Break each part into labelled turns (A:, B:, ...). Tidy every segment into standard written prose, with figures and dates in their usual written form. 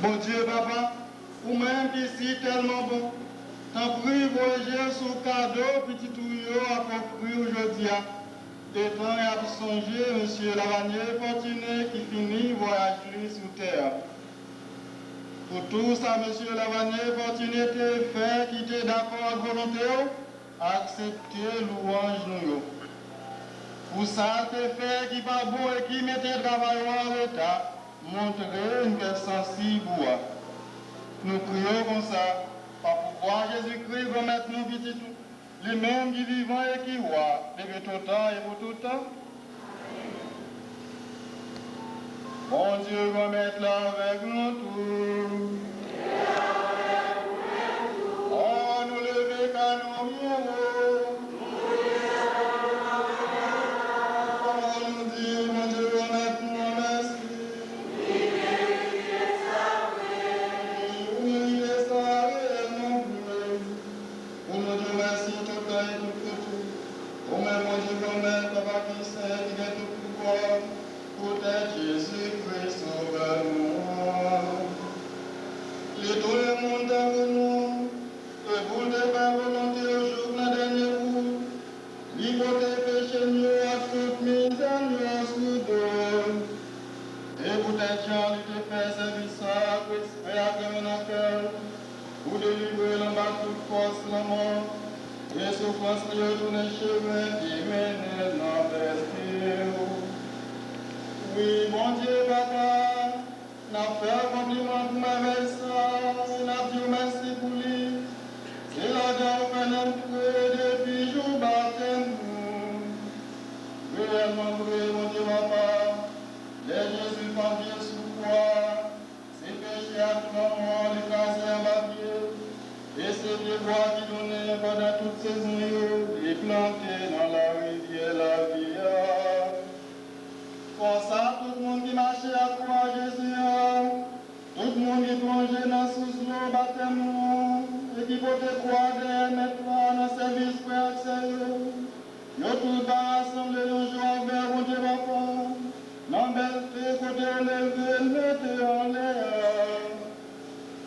A: Bon Dieu, papa, ou même qui si tellement bon, t'en prie, voyager sous cadeau, petit touillot à construire aujourd'hui. Et tant et à songer, monsieur Lavanier fortuné qui finit voyage lui sous terre. Pour tout ça, monsieur Lavanier fortuné t'es fait, qui t'est d'accord avec volonté, accepter louange nous. Pour ça, t'es fait, qui pas bon et qui mettait travail en l'état, montrer une personne sensible. Nous prions comme ça, par pouvoir Jésus-Christ remettre nous petit tout, les mêmes qui vivent et qui voient, depuis tout temps et pour tout temps. Bon Dieu, remettre là avec nous tous. Oh, nous lever qu'à nos mieux. Oh, nous dire, mon Dieu, remettre nous merci. Jésus-Christ sauve-nous. Et tout le monde avec nous, que vous ne pas volonté au jour de la dernière roue, liberté péché nous à toute misère nous soudain. Et vous êtes gens qui te fait service à Christ et à Dieu en cœur, vous délivrer l'en bas toute force la mort, et souffrance qui retourne chez vous, qui mène dans l'esprit. Oui, mon Dieu, papa, n'a fait compliment pour ma mère, n'a dit merci pour lui. C'est la dame qu'on a trouvé depuis jour baptême. Réellement, mon Dieu, papa, les Jésus font bien sous quoi, c'est péché à tout moment, les casser en papier, et c'est des bois qui donnaient pendant toute saison, les plantés dans la rivière, la vie. Pour ça, tout le monde qui marchait à croire Jésus, tout le monde qui plongeait dans sous l'eau baptême, et qui pouvait croire maintenant dans le service pour accès. Yo tout rassemblé un jour vers mon Dieu papa, dans belle côté levé, mettez en l'air.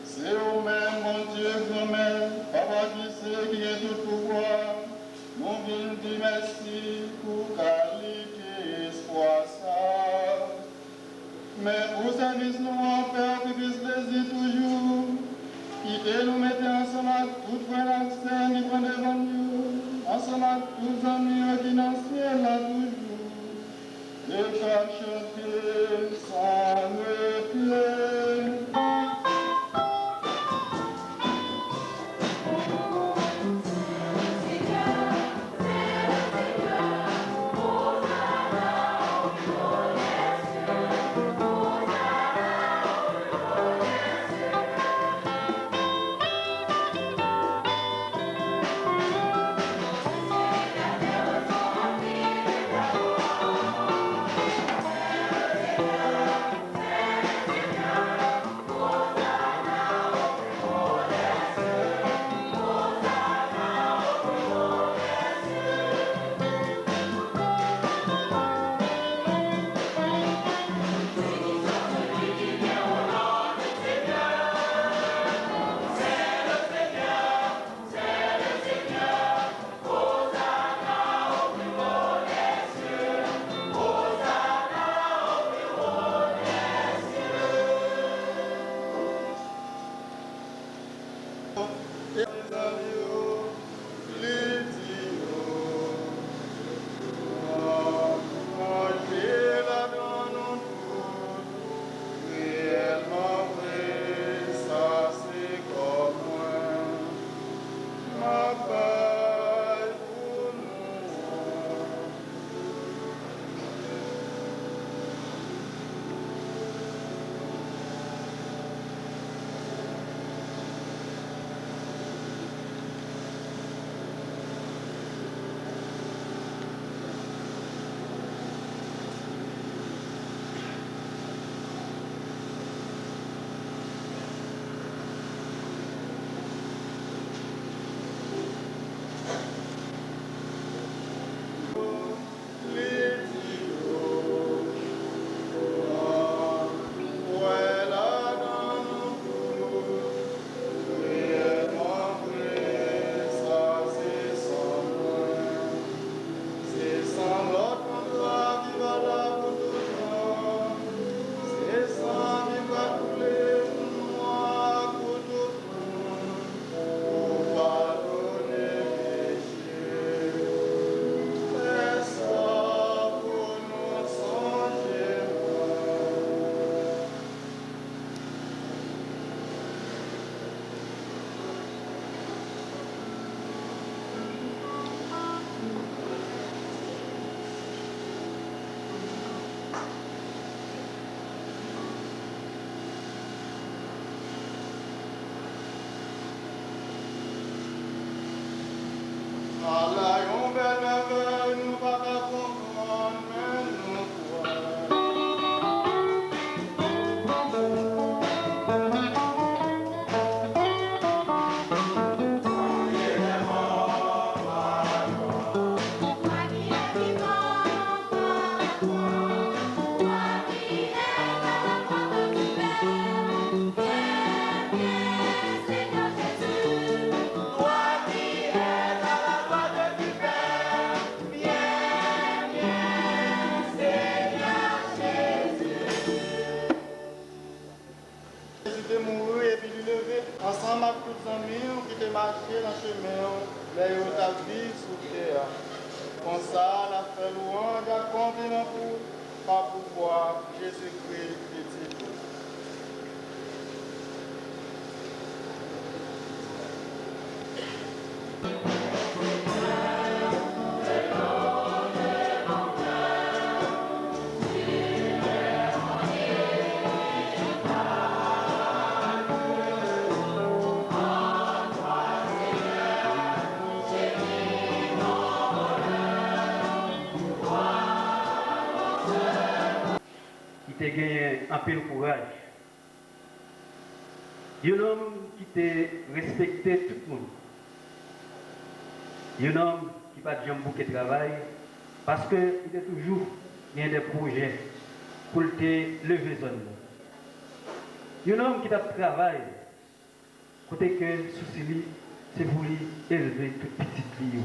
A: C'est au même mon Dieu grand-mère, papa qui sait qui est tout pouvoir, nous venons dire merci pour qualité espoir ça. Mais pour service nous en faire que puisse plaisir toujours, quitter nous mettre ensemble tout frère l'accès, ni prendre devant nous, ensemble tous amis qui dans le ciel là toujours, et faire chanter sans repli. présenter dans vous par pouvoir Jésus-Christ petit.
B: Qui t'a gagné un peu de courage. Un homme qui t'a respecté tout le monde. Un homme qui n'a pas de beaucoup de travail parce qu'il a toujours des projets pour te lever zone. Un homme qui a travail, côté que souci c'est pour lui élever toute petite vie.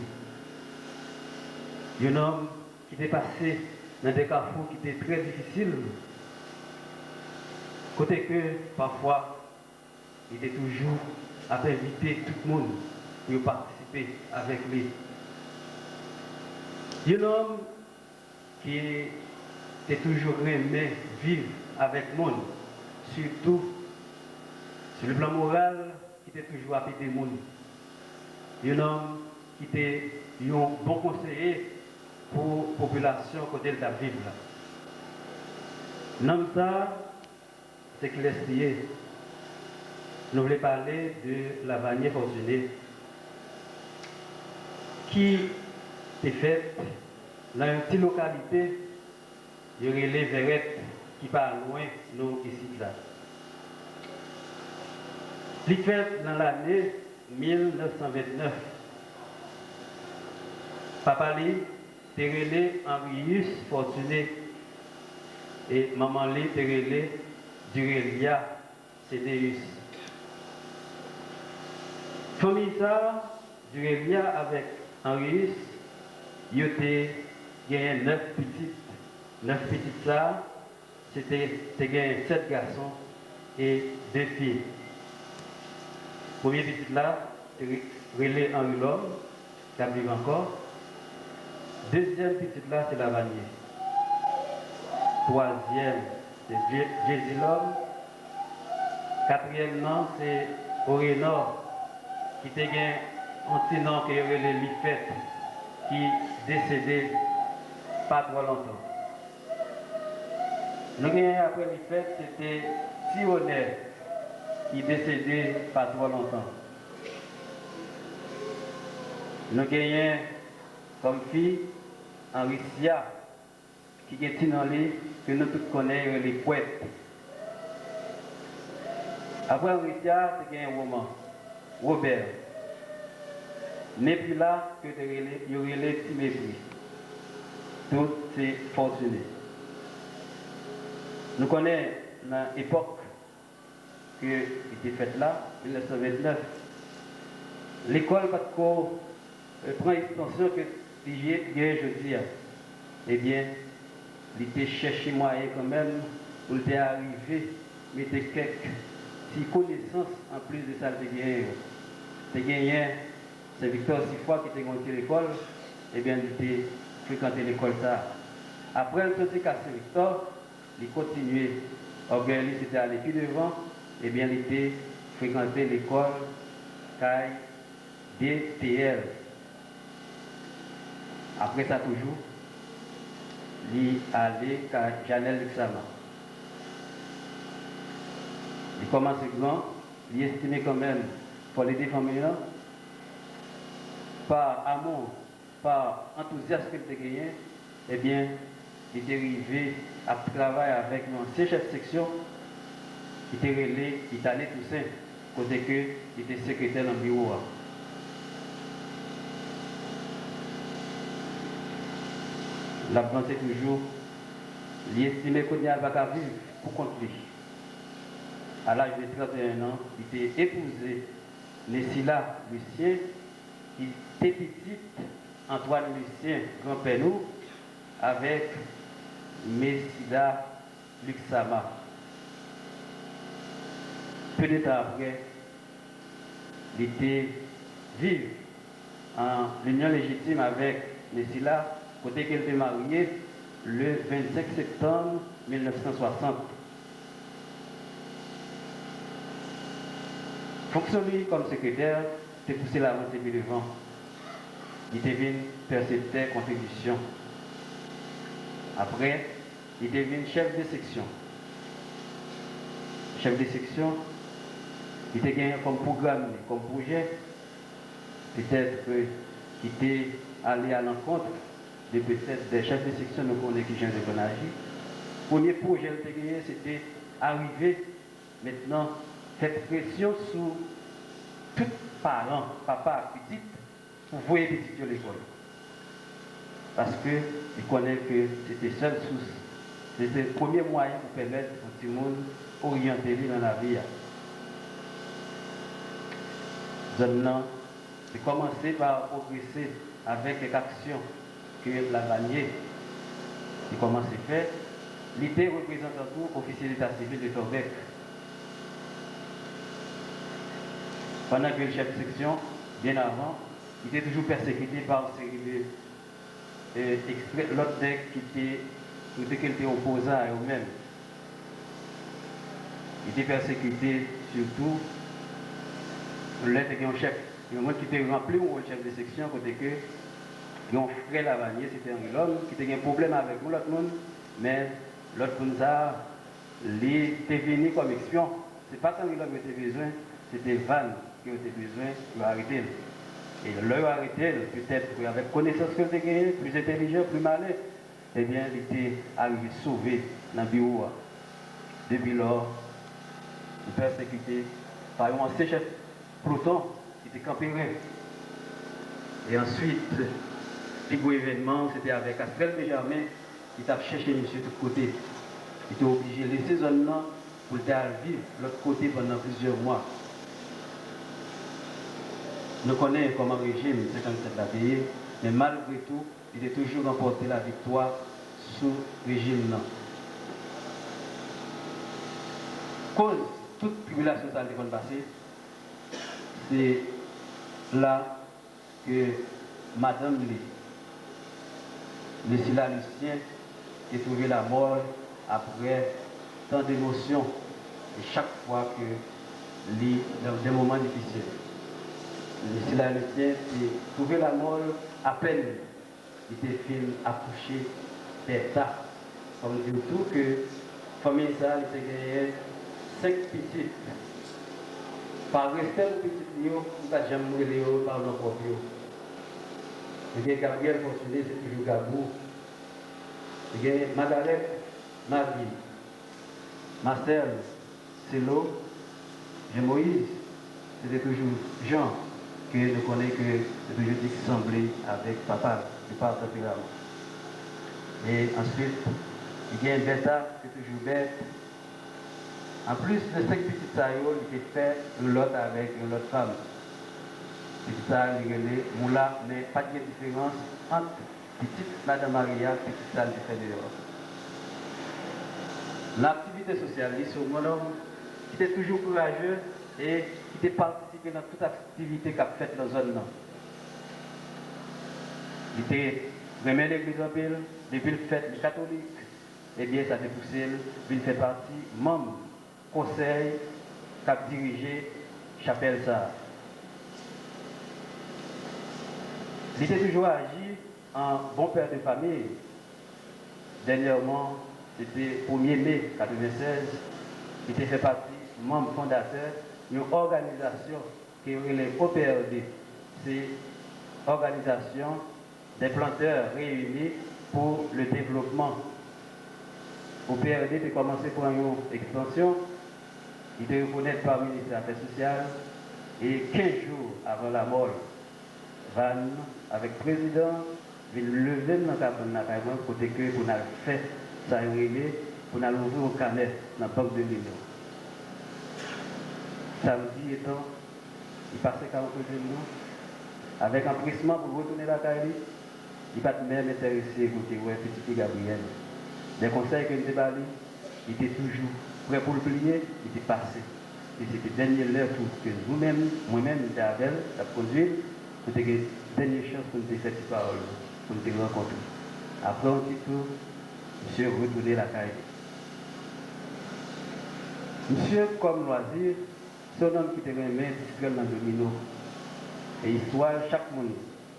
B: Un homme qui est passé dans des carrefours qui étaient très difficiles. Côté que parfois, il était toujours à inviter tout le monde pour participer avec lui. Un homme qui était toujours aimé vivre avec le monde, surtout sur le plan moral, qui était toujours à aider le monde. Un homme qui était un bon conseiller pour la population côté de la ville. L'homme ça, c'est qu'il est lié. Nous voulons parler de la Vanier Fortuné qui est faite dans une petite localité, il y aurait les Verrettes qui pas loin de nous ici. Il est fait dans l'année 1929. Papa lui, Térélé Henrius Fortuné et maman lui, Térélé Durelia Cédéus. Famille ça, Durelia avec Henrius, il était gagné 9 petites. 9 petites ça, c'était gagné 7 garçons et 2 filles. Premier petite là, relais Henri L'Homme, qui vit encore. Deuxième petite là, c'est la Vanier. Troisième, c'est Jésus L'Homme. Quatrième nom, c'est Orénor, qui était un petit nom qui est relais Lifette, qui décédé pas trop longtemps. Nous avons après Lifette, c'était Sionnet, qui décédé pas trop longtemps. Nous avons comme fille Henricia, qui est dans les que nous tous connaissons les poètes. Après Henricia, c'est un roman, Robert. Mais puis là, que il y aurait les petits mépris. Tout c'est fortuné. Nous connaissons l'époque qui était faite là, 1929. L'école, pas de prend extension que je dis. Eh bien, il était cherché moyen quand même pour le arriver, mais il quelques connaissances en plus de ça. Il gagné, c'est Victor Sifois qui était à l'école, eh bien, il était fréquenté l'école ça. Après, il s'est cassé Victor, il continuait. Orgueil, c'était allé plus devant, eh bien, il était fréquenté l'école CAI DTL. Après ça, toujours, il allait à Janel Luxama. Il commence grand, il estimait quand même, pour les familles, par amour, par enthousiasme qu'il a gagné, eh bien, il est arrivé à travailler avec mon chef de section, qui était relé, il allait Toussaint, côté que il était secrétaire dans le bureau. La pensée toujours, il estimait qu'il n'y a pas qu'à vivre pour compte lui. À l'âge de 31 ans, il était épousé Nessila Lucien, qui était petite Antoine Lucien, grand-père nous, avec Messila Luxama. Peu de temps après, il était vivre en union légitime avec Nessila, côté qu'elle était mariée le 25 septembre 1960. Fonctionner comme secrétaire, c'est pousser la montée devant. Il devient percepteur contribution. Après, il devient chef de section. Chef de section, il était gagné comme programme, comme projet. Peut-être qu'il était allé à l'encontre de peut-être des chefs de section nous connaissons qui viennent de Bonagie. Le premier projet qu'il était gagné, c'était arriver maintenant, faire pression sur tous parents, papa, petite, pour voir petit à l'école. Parce qu'il connaît que c'était seule source. C'était le premier moyen pour permettre au petit monde orienter dans la vie. J'ai commencé par progresser avec les actions que la bannière a commencé à faire. L'idée représente tout officier d'état civil de Torbec. Pendant que le chef de section, bien avant, il était toujours persécuté par une série de l'autre deck qui était opposé à eux-mêmes. Il était persécuté surtout l'être qui est un chef. Il y a un monde qui était rempli au chef de section, côté que mon frère Lavanier, c'était un homme qui avait un problème avec nous, l'autre monde, mais l'autre monde, il était venu comme espion. Ce n'est pas tant qu'il avait besoin, c'était Van qui avait besoin de l'arrêter. Et l'heure arrêté, peut-être avec connaissance qu'il était gagné, plus intelligent, plus malin, eh bien, il était arrivé sauvé dans le bureau. Depuis lors, il était persécuté par un ancien chef peloton qui était campé. Et ensuite, le plus gros événement, c'était avec Astrel Benjamin qui a cherché monsieur de tous côtés. Il était obligé de laisser zone-là pour le vivre de l'autre côté pendant plusieurs mois. Nous connaissons comment le régime 57 l'a payé, mais malgré tout, il a toujours remporté la victoire sous le régime. Cause toute tribulation ça a passé, c'est là que Madame Lucilla Lucien a trouvé la mort après tant d'émotions et chaque fois que dans des moments difficiles. Lucilla Lucien a trouvé la mort à peine il était film accouché d'état. Comme dit tout que la famille ça a gagné 5 petites. Par respect aux petites lions, nous n'avons jamais mourir par nos propres. Et bien Gabriel Fortuné, c'est toujours Gabou. Et bien Margaret, Marie, Marcel, Célo, Jean Moïse, c'était toujours Jean que nous connaissons que c'est toujours dit qu'il semblait avec papa, du père tempérament. Et ensuite, il y a un bêta, c'est toujours bête. En plus de 5 petites taillots, il était fait l'autre avec une autre femme. Petite taille, il est moula, mais pas de différence entre petite Madame Maria et petite taille qui fait dehors. L'activité sociale, il est mon homme qui était toujours courageux et qui était participé dans toute activité qu'a faite dans la zone. Il était vraiment l'église en pile, depuis le fait catholique, et bien ça a poussé, il fait partie membre conseil qui a dirigé Chapelle ça. Il était toujours agi en bon père de famille. Dernièrement, c'était 1er mai 1996, il était fait partie membre fondateur d'une organisation qui est les OPRD. C'est l'organisation des planteurs réunis pour le développement. OPRD a commencé pour une extension, il était reconnu par le ministère des Affaires sociales et 15 jours avant la mort, Van, avec le président, il lever dans le côté que pour faire ça pour ouvrir au canet dans la banque de millions. Samedi étant, il passait 40 jours avec un pressement pour retourner la caille. Il n'a pas même intéressé pour petit Gabriel. Les conseils que nous avons il était toujours prêt pour le plier, il était passé. Et c'était la dernière heure que nous-mêmes, moi-même, nous avons fait, la conduite, c'était la dernière chance pour nous faire cette parole, pour nous rencontrer. Après un petit tour, monsieur retourner la caille. Monsieur, comme loisir, c'est un homme qui te remet district dans le domino. Et histoire, chaque monde,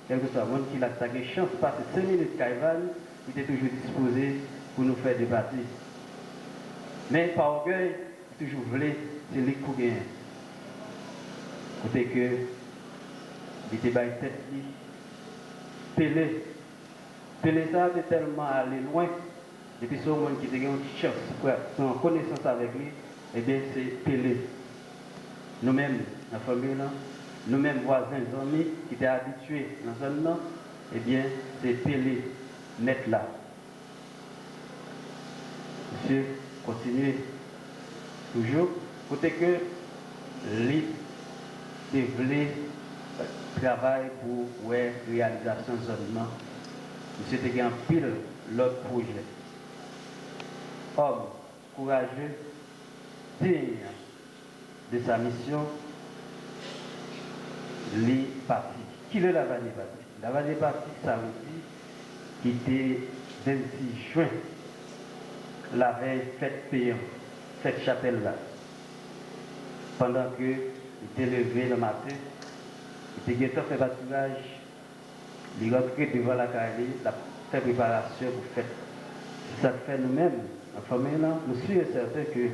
B: quel que soit le monde qui a ta chance de passer 5 minutes caïvan, il était toujours disposé pour nous faire débattre. Mais par orgueil, il toujours voulu, c'est lui pour gagner. Côté que, il était bas tête, Pelé. Pelé, ça, c'est tellement allé loin. Depuis ce monde qui a une chance pour en connaissance avec lui, eh bien, c'est Pelé. Nous-mêmes, la famille, nous-mêmes, voisins, amis, qui étaient habitués dans ce zone, eh bien, c'est Pelé, net là. Monsieur, continuez toujours. Côté que lui, développer travail pour ouais, réalisation de zone. Monsieur te en pile l'autre projet. Homme courageux, digne de sa mission, les partis. Qui est la Vallée Parti? La Vallée Parti, ça veut dire qui était 26 juin, la veille fête payant, fête chapelle là. Pendant que il était levé le matin, il était fait batturage, il rentrait devant la carrière, la fait préparation pour fête. Ça fait nous-mêmes, la famille là, nous sommes certains que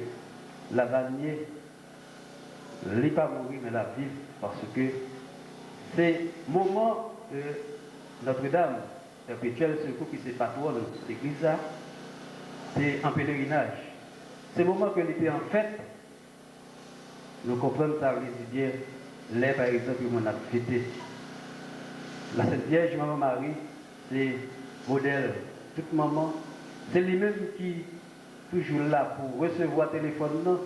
B: la vanille, elle n'est pas mourir, mais la vivre, parce que c'est le moment de Notre-Dame, perpétuelle secours qui s'est patronne de l'église, c'est un pèlerinage. C'est le moment que l'était en fête, nous comprenons ça veut dire, là par exemple, on a fêté. La Sainte Vierge, Maman Marie, c'est modèle, toute maman, c'est lui-même qui est toujours là pour recevoir le téléphone.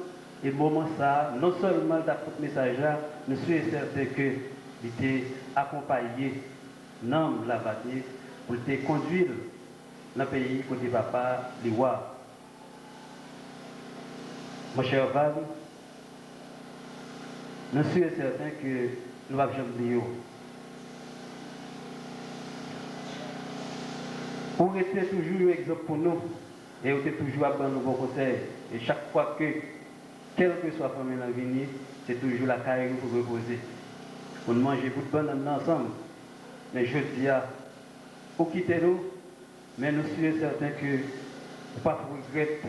B: Et moment ça, non seulement dans tout message là, nous sommes certains qu'il était accompagné dans la bataille pour te conduire dans le pays côté papa, les rois. Mon cher Val, nous sommes certains que nous avons jamais dit. Pour être toujours un exemple pour nous, et on est toujours à prendre nos conseils. Et chaque fois que, quelle que soit la famille dans venir, c'est toujours la carrière pour reposer. On mange beaucoup de bonnes ensemble. Mais je dis à vous quitter nous, mais nous sommes certains que nous pas regretter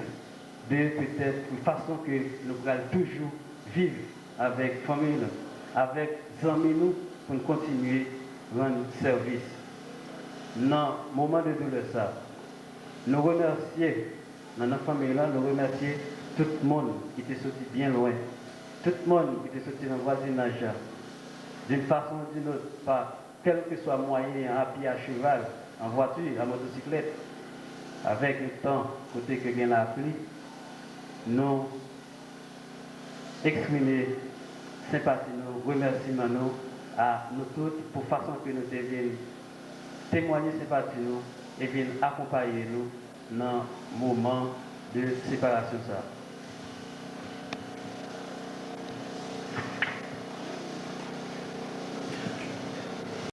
B: de peut-être une façon que nous allons toujours vivre avec la famille, avec les amis nous, pour nous continuer à rendre service. Dans le moment de douleur, ça, nous remercions, dans notre famille là, nous remercions tout le monde qui était sorti bien loin, tout le monde qui était sorti dans le voisinage, d'une façon ou d'une autre, par quel que soit moyen, à pied, à cheval, en voiture, à motocyclette, avec le temps, côté que vient la pluie, nous exprimer sympathie, nous remerciements nous à nous tous pour façon que nous devions témoigner sympathie nous et viennent accompagner nous dans le moment de séparation. Ça.